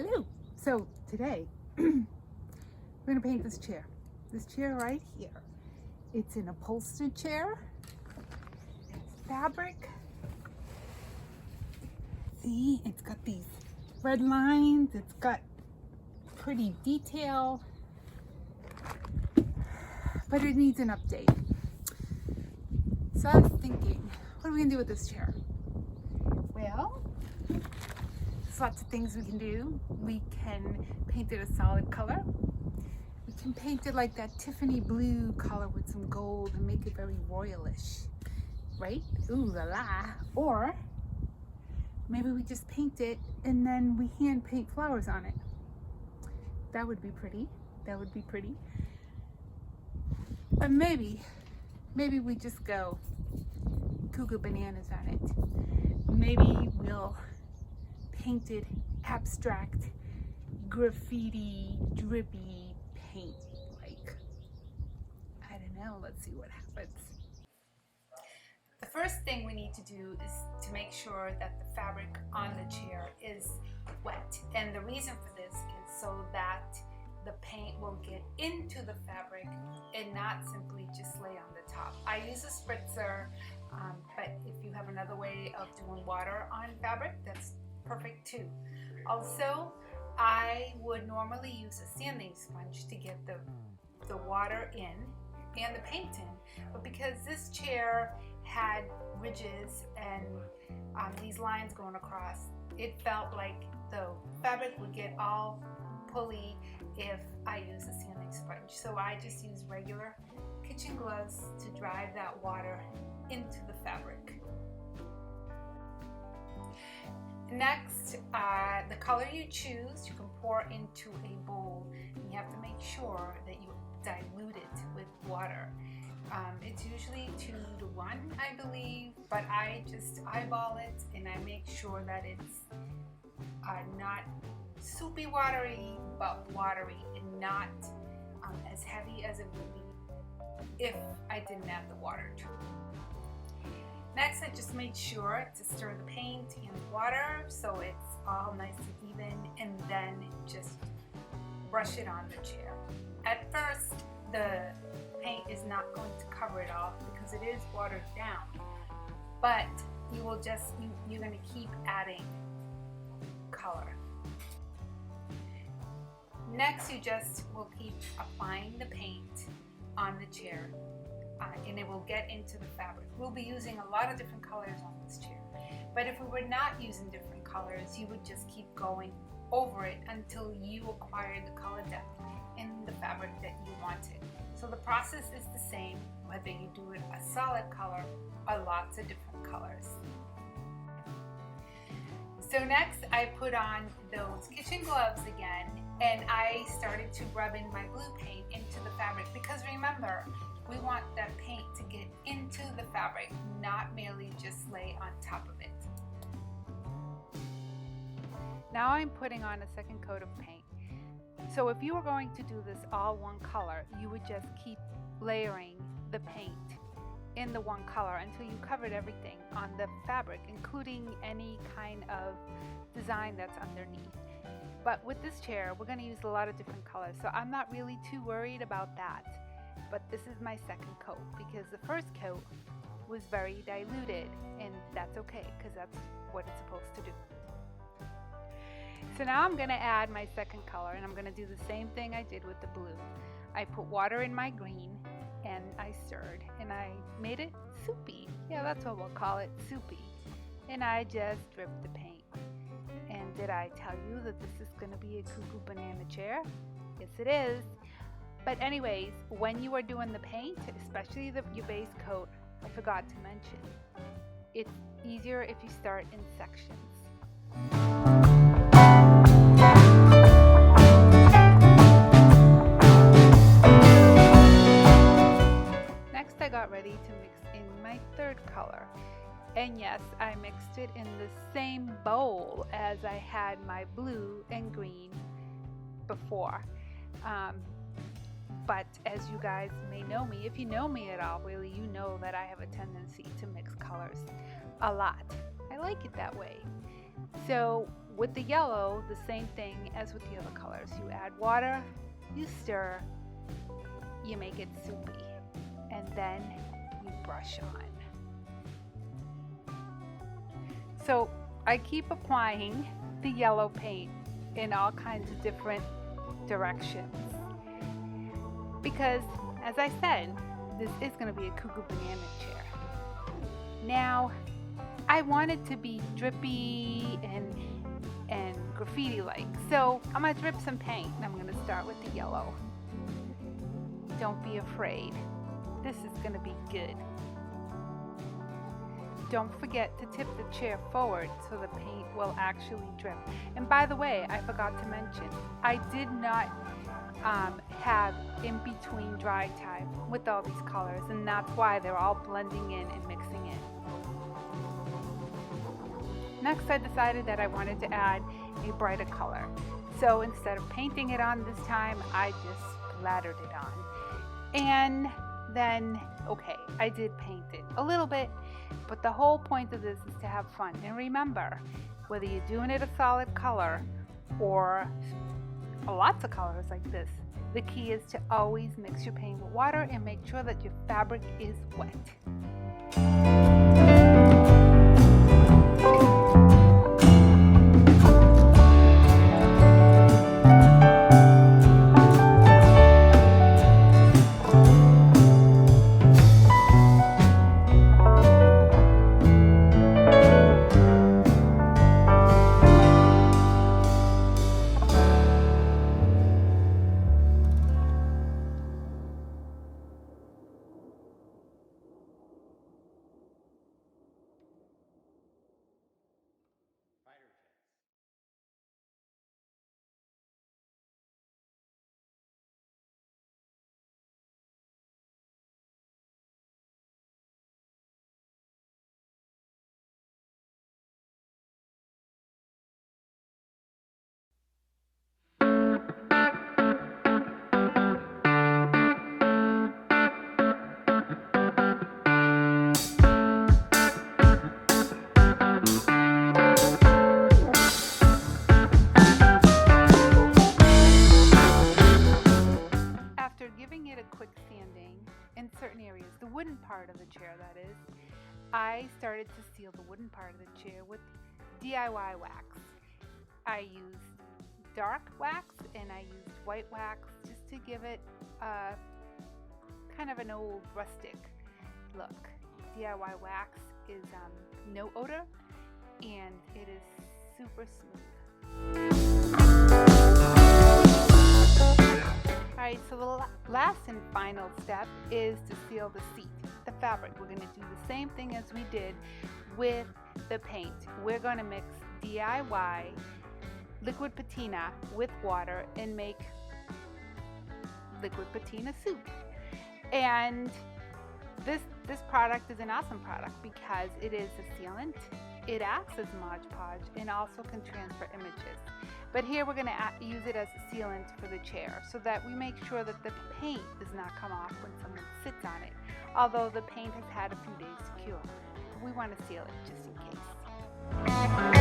Hello. So today we're going to paint this chair. This chair right here. It's an upholstered chair. It's fabric. See, it's got these red lines. It's got pretty detail, but it needs an update. So I was thinking, what are we going to do with this chair? Well, there's lots of things we can do. We can paint it a solid color. We can paint it like that Tiffany blue color with some gold and make it very royalish, right? Ooh la la. Or maybe we just paint it and then we hand paint flowers on it. That would be pretty. That would be pretty. But maybe we just go cuckoo bananas on it. Maybe we'll paint it abstract, graffiti, drippy paint. Like, I don't know. Let's see what happens. The first thing we need to do is to make sure that the fabric on the chair is wet. And the reason for this is so that the paint will get into the fabric and not simply just lay on the top. I use a spritzer, but if you have another way of doing water on fabric, that's perfect too. Also, I would normally use a sanding sponge to get the water in and the paint in, but because this chair had ridges and these lines going across, it felt like the fabric would get all pulley if I use a sanding sponge. So I just use regular kitchen gloves to drive that water into the fabric. Next, the color you choose, you can pour into a bowl, and you have to make sure that you dilute it with water. It's usually 2 to 1, I believe, but I just eyeball it and I make sure that it's not soupy watery, but watery and not as heavy as it would be if I didn't add the water to it. Next, I just made sure to stir the paint and water so it's all nice and even, and then just brush it on the chair. At first, the paint is not going to cover it all because it is watered down, but you will just, you're going to keep adding color. Next, you just will keep applying the paint on the chair and it will get into the fabric. We'll be using a lot of different colors on this chair, but if we were not using different colors, you would just keep going over it until you acquire the color depth in the fabric that you wanted. So the process is the same whether you do it a solid color or lots of different colors. So next, I put on those kitchen gloves again, and I started to rub in my blue paint into the fabric, because remember, we want that paint to get into the fabric, not merely just lay on top of it. Now I'm putting on a second coat of paint. So if you were going to do this all one color, you would just keep layering the paint in the one color until you covered everything on the fabric, including any kind of design that's underneath. But with this chair, we're going to use a lot of different colors, so I'm not really too worried about that. But this is my second coat because the first coat was very diluted, and that's okay because that's what it's supposed to do. So now I'm going to add my second color, and I'm going to do the same thing I did with the blue. I put water in my green and I stirred and I made it soupy. Yeah, that's what we'll call it, soupy. And I just dripped the paint. And did I tell you that this is going to be a cuckoo banana chair? Yes, it is. But anyways, when you are doing the paint, especially your base coat, I forgot to mention, it's easier if you start in sections. Next, I got ready to mix in my third color. And yes, I mixed it in the same bowl as I had my blue and green before. But as you guys may know me, if you know me at all, really, you know that I have a tendency to mix colors a lot. I like it that way. So with the yellow, the same thing as with the other colors. You add water, you stir, you make it soupy, and then you brush on. So I keep applying the yellow paint in all kinds of different directions because, as I said, this is going to be a cuckoo banana chair. Now, I want it to be drippy and graffiti-like, so I'm going to drip some paint, and I'm going to start with the yellow. Don't be afraid. This is going to be good. Don't forget to tip the chair forward so the paint will actually drip. And by the way, I forgot to mention, I did not have in between dry time with all these colors, and that's why they're all blending in and mixing in. Next, I decided that I wanted to add a brighter color. So instead of painting it on this time, I just splattered it on. And then, okay, I did paint it a little bit, but the whole point of this is to have fun. And remember, whether you're doing it a solid color or lots of colors like this, the key is to always mix your paint with water and make sure that your fabric is wet. In certain areas, the wooden part of the chair that is, I started to seal the wooden part of the chair with DIY wax. I used dark wax and I used white wax just to give it a kind of an old rustic look. DIY wax is no odor and it is super smooth. Alright, so the last and final step is to seal the seat, the fabric. We're going to do the same thing as we did with the paint. We're going to mix DIY liquid patina with water and make liquid patina soup. And this product is an awesome product because it is a sealant, it acts as Mod Podge, and also can transfer images. But here we're going to use it as a sealant for the chair so that we make sure that the paint does not come off when someone sits on it, although the paint has had a few days to cure. We want to seal it just in case.